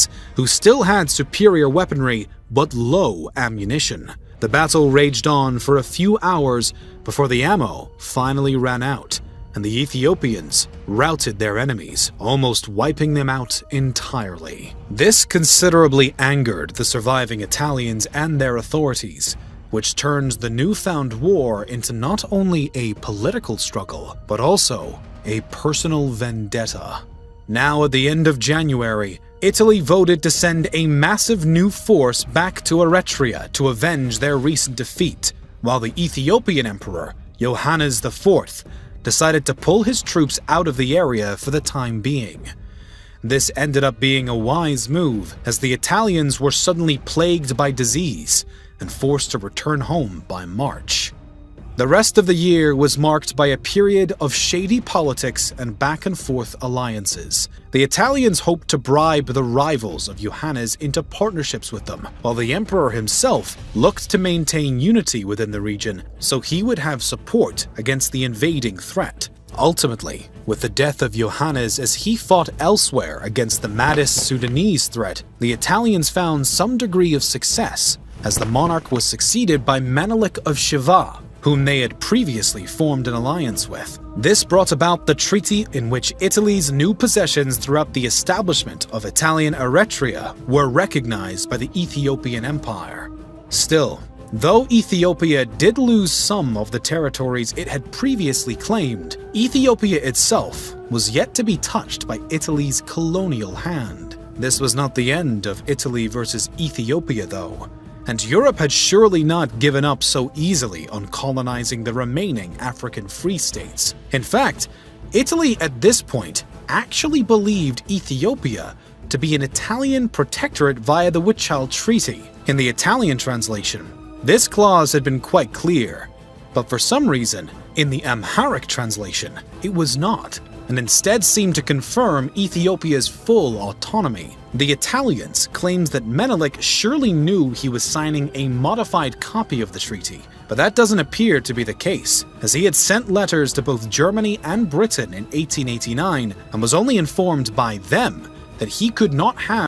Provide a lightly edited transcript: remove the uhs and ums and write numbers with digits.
Italians, who still had superior weaponry but low ammunition. The battle raged on for a few hours before the ammo finally ran out, and the Ethiopians routed their enemies, almost wiping them out entirely. This considerably angered the surviving Italians and their authorities, which turned the newfound war into not only a political struggle, but also a personal vendetta. Now, at the end of January, Italy voted to send a massive new force back to Eritrea to avenge their recent defeat, while the Ethiopian emperor, Johannes IV, decided to pull his troops out of the area for the time being. This ended up being a wise move, as the Italians were suddenly plagued by disease and forced to return home by March. The rest of the year was marked by a period of shady politics and back-and-forth alliances. The Italians hoped to bribe the rivals of Johannes into partnerships with them, while the emperor himself looked to maintain unity within the region so he would have support against the invading threat. Ultimately, with the death of Johannes as he fought elsewhere against the maddest Sudanese threat, the Italians found some degree of success, as the monarch was succeeded by Menelik of Shiva, whom they had previously formed an alliance with. This brought about the treaty in which Italy's new possessions throughout the establishment of Italian Eritrea were recognized by the Ethiopian Empire. Still, though Ethiopia did lose some of the territories it had previously claimed, Ethiopia itself was yet to be touched by Italy's colonial hand. This was not the end of Italy versus Ethiopia, though, and Europe had surely not given up so easily on colonizing the remaining African free states. In fact, Italy at this point actually believed Ethiopia to be an Italian protectorate via the Wuchal Treaty. In the Italian translation, this clause had been quite clear, but for some reason, in the Amharic translation, it was not, and instead seemed to confirm Ethiopia's full autonomy. The Italians claimed that Menelik surely knew he was signing a modified copy of the treaty, but that doesn't appear to be the case, as he had sent letters to both Germany and Britain in 1889 and was only informed by them that he could not have